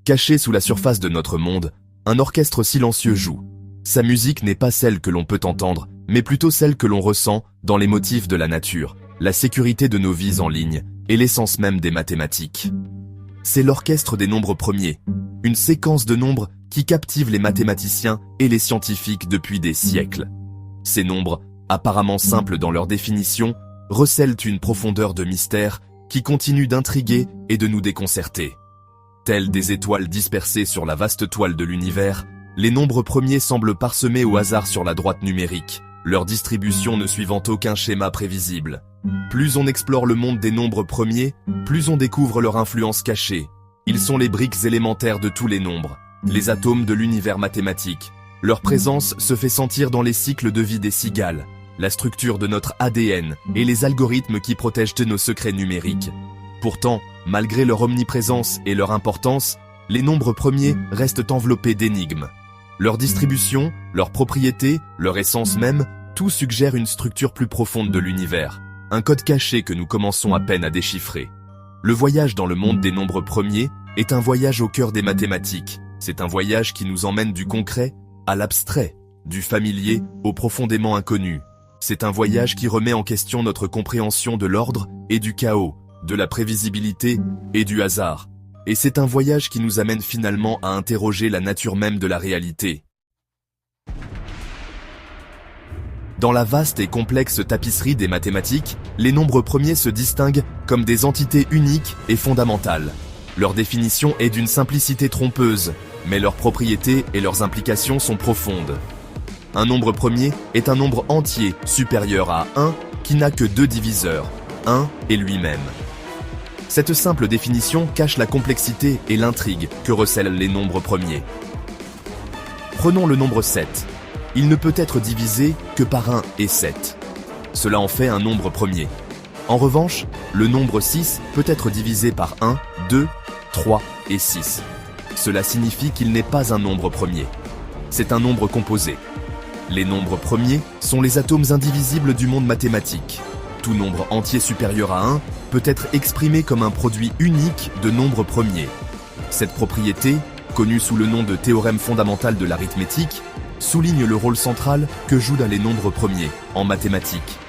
Caché sous la surface de notre monde, un orchestre silencieux joue. Sa musique n'est pas celle que l'on peut entendre, mais plutôt celle que l'on ressent dans les motifs de la nature, la sécurité de nos vies en ligne et l'essence même des mathématiques. C'est l'orchestre des nombres premiers, une séquence de nombres qui captive les mathématiciens et les scientifiques depuis des siècles. Ces nombres, apparemment simples dans leur définition, recèlent une profondeur de mystère qui continue d'intriguer et de nous déconcerter. Tels des étoiles dispersées sur la vaste toile de l'univers, les nombres premiers semblent parsemés au hasard sur la droite numérique, leur distribution ne suivant aucun schéma prévisible. Plus on explore le monde des nombres premiers, plus on découvre leur influence cachée. Ils sont les briques élémentaires de tous les nombres, les atomes de l'univers mathématique. Leur présence se fait sentir dans les cycles de vie des cigales, la structure de notre ADN et les algorithmes qui protègent nos secrets numériques. Pourtant, malgré leur omniprésence et leur importance, les nombres premiers restent enveloppés d'énigmes. Leur distribution, leurs propriétés, leur essence même, tout suggère une structure plus profonde de l'univers, un code caché que nous commençons à peine à déchiffrer. Le voyage dans le monde des nombres premiers est un voyage au cœur des mathématiques. C'est un voyage qui nous emmène du concret à l'abstrait, du familier au profondément inconnu. C'est un voyage qui remet en question notre compréhension de l'ordre et du chaos, de la prévisibilité et du hasard. Et c'est un voyage qui nous amène finalement à interroger la nature même de la réalité. Dans la vaste et complexe tapisserie des mathématiques, les nombres premiers se distinguent comme des entités uniques et fondamentales. Leur définition est d'une simplicité trompeuse, mais leurs propriétés et leurs implications sont profondes. Un nombre premier est un nombre entier supérieur à 1 qui n'a que 2 diviseurs, 1 et lui-même. Cette simple définition cache la complexité et l'intrigue que recèlent les nombres premiers. Prenons le nombre 7. Il ne peut être divisé que par 1 et 7. Cela en fait un nombre premier. En revanche, le nombre 6 peut être divisé par 1, 2, 3 et 6. Cela signifie qu'il n'est pas un nombre premier. C'est un nombre composé. Les nombres premiers sont les atomes indivisibles du monde mathématique. Tout nombre entier supérieur à 1 peut être exprimé comme un produit unique de nombres premiers. Cette propriété, connue sous le nom de théorème fondamental de l'arithmétique, souligne le rôle central que jouent les nombres premiers en mathématiques.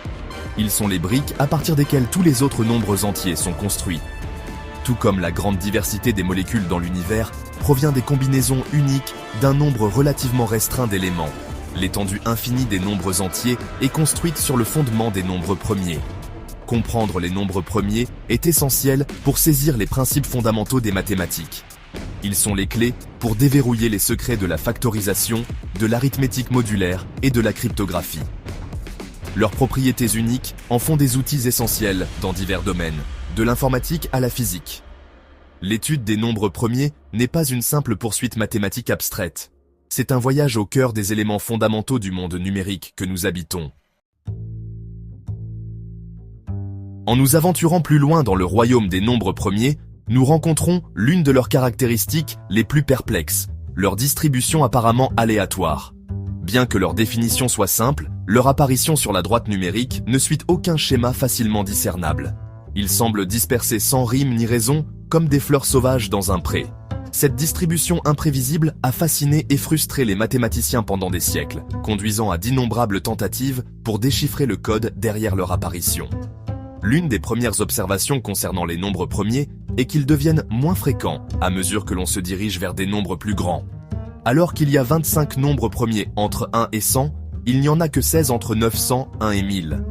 Ils sont les briques à partir desquelles tous les autres nombres entiers sont construits. Tout comme la grande diversité des molécules dans l'univers provient des combinaisons uniques d'un nombre relativement restreint d'éléments. L'étendue infinie des nombres entiers est construite sur le fondement des nombres premiers. Comprendre les nombres premiers est essentiel pour saisir les principes fondamentaux des mathématiques. Ils sont les clés pour déverrouiller les secrets de la factorisation, de l'arithmétique modulaire et de la cryptographie. Leurs propriétés uniques en font des outils essentiels dans divers domaines, de l'informatique à la physique. L'étude des nombres premiers n'est pas une simple poursuite mathématique abstraite. C'est un voyage au cœur des éléments fondamentaux du monde numérique que nous habitons. En nous aventurant plus loin dans le royaume des nombres premiers, nous rencontrons l'une de leurs caractéristiques les plus perplexes, leur distribution apparemment aléatoire. Bien que leur définition soit simple, leur apparition sur la droite numérique ne suit aucun schéma facilement discernable. Ils semblent dispersés sans rime ni raison, comme des fleurs sauvages dans un pré. Cette distribution imprévisible a fasciné et frustré les mathématiciens pendant des siècles, conduisant à d'innombrables tentatives pour déchiffrer le code derrière leur apparition. L'une des premières observations concernant les nombres premiers est qu'ils deviennent moins fréquents à mesure que l'on se dirige vers des nombres plus grands. Alors qu'il y a 25 nombres premiers entre 1 et 100, il n'y en a que 16 entre 900, 1 et 1000.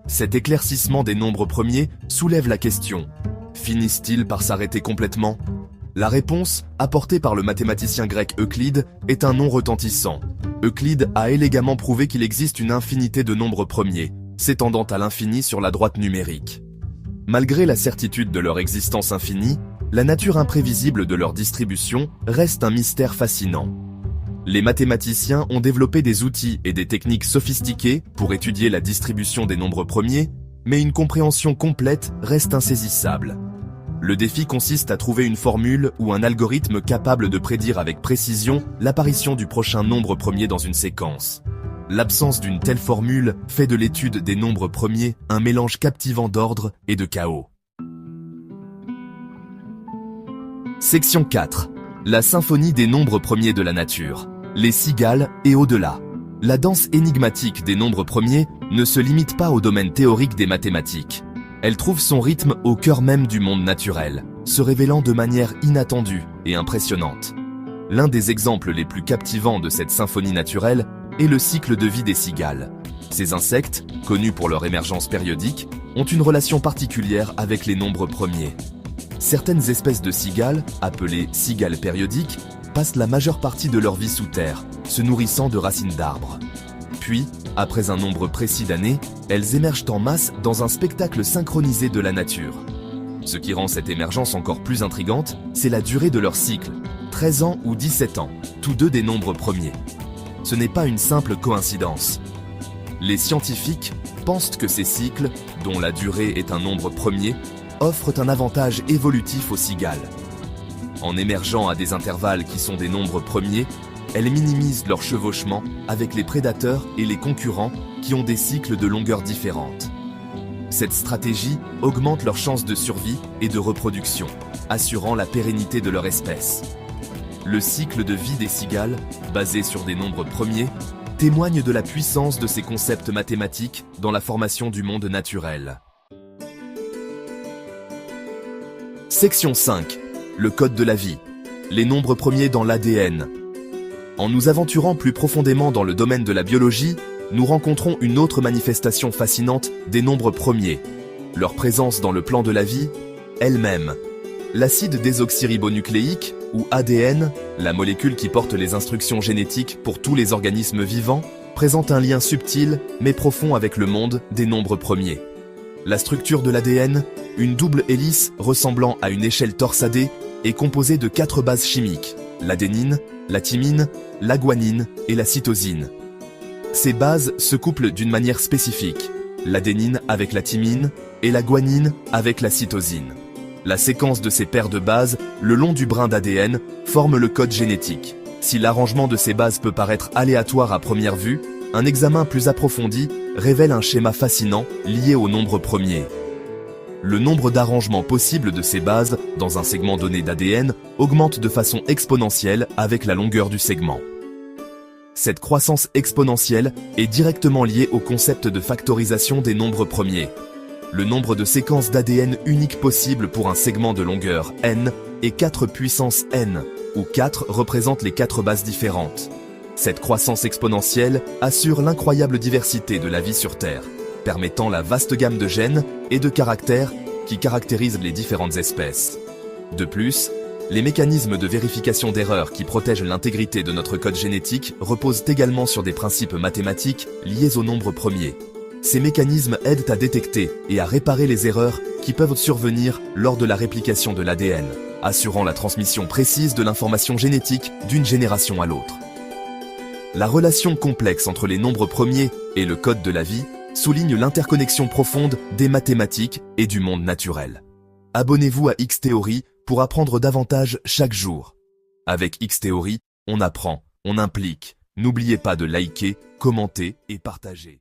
Cet éclaircissement des nombres premiers soulève la question: finissent-ils par s'arrêter complètement ? La réponse, apportée par le mathématicien grec Euclide, est un non retentissant. Euclide a élégamment prouvé qu'il existe une infinité de nombres premiers, s'étendant à l'infini sur la droite numérique. Malgré la certitude de leur existence infinie, la nature imprévisible de leur distribution reste un mystère fascinant. Les mathématiciens ont développé des outils et des techniques sophistiquées pour étudier la distribution des nombres premiers, mais une compréhension complète reste insaisissable. Le défi consiste à trouver une formule ou un algorithme capable de prédire avec précision l'apparition du prochain nombre premier dans une séquence. L'absence d'une telle formule fait de l'étude des nombres premiers un mélange captivant d'ordre et de chaos. Section 4. La symphonie des nombres premiers de la nature, les cigales et au-delà. La danse énigmatique des nombres premiers ne se limite pas au domaine théorique des mathématiques. Elle trouve son rythme au cœur même du monde naturel, se révélant de manière inattendue et impressionnante. L'un des exemples les plus captivants de cette symphonie naturelle est le cycle de vie des cigales. Ces insectes, connus pour leur émergence périodique, ont une relation particulière avec les nombres premiers. Certaines espèces de cigales, appelées cigales périodiques, passent la majeure partie de leur vie sous terre, se nourrissant de racines d'arbres. Puis, après un nombre précis d'années, elles émergent en masse dans un spectacle synchronisé de la nature. Ce qui rend cette émergence encore plus intrigante, c'est la durée de leur cycle, 13 ans ou 17 ans, tous deux des nombres premiers. Ce n'est pas une simple coïncidence. Les scientifiques pensent que ces cycles, dont la durée est un nombre premier, offrent un avantage évolutif aux cigales. En émergeant à des intervalles qui sont des nombres premiers, elles minimisent leur chevauchement avec les prédateurs et les concurrents qui ont des cycles de longueur différentes. Cette stratégie augmente leurs chances de survie et de reproduction, assurant la pérennité de leur espèce. Le cycle de vie des cigales, basé sur des nombres premiers, témoigne de la puissance de ces concepts mathématiques dans la formation du monde naturel. Section 5. Le code de la vie. Les nombres premiers dans l'ADN. En nous aventurant plus profondément dans le domaine de la biologie, nous rencontrons une autre manifestation fascinante des nombres premiers. Leur présence dans le plan de la vie, elle-même. L'acide désoxyribonucléique, ou ADN, la molécule qui porte les instructions génétiques pour tous les organismes vivants, présente un lien subtil mais profond avec le monde des nombres premiers. La structure de l'ADN, une double hélice ressemblant à une échelle torsadée, est composée de 4 bases chimiques, l'adénine, la thymine, la guanine et la cytosine. Ces bases se couplent d'une manière spécifique, l'adénine avec la thymine et la guanine avec la cytosine. La séquence de ces paires de bases, le long du brin d'ADN, forme le code génétique. Si l'arrangement de ces bases peut paraître aléatoire à première vue, un examen plus approfondi révèle un schéma fascinant lié au nombre premier. Le nombre d'arrangements possibles de ces bases dans un segment donné d'ADN augmente de façon exponentielle avec la longueur du segment. Cette croissance exponentielle est directement liée au concept de factorisation des nombres premiers. Le nombre de séquences d'ADN uniques possibles pour un segment de longueur n est 4 puissance n, où 4 représentent les 4 bases différentes. Cette croissance exponentielle assure l'incroyable diversité de la vie sur Terre, permettant la vaste gamme de gènes et de caractères qui caractérisent les différentes espèces. De plus, les mécanismes de vérification d'erreurs qui protègent l'intégrité de notre code génétique reposent également sur des principes mathématiques liés aux nombres premiers. Ces mécanismes aident à détecter et à réparer les erreurs qui peuvent survenir lors de la réplication de l'ADN, assurant la transmission précise de l'information génétique d'une génération à l'autre. La relation complexe entre les nombres premiers et le code de la vie souligne l'interconnexion profonde des mathématiques et du monde naturel. Abonnez-vous à X-Theory pour apprendre davantage chaque jour. Avec X-Theory, on apprend, on implique. N'oubliez pas de liker, commenter et partager.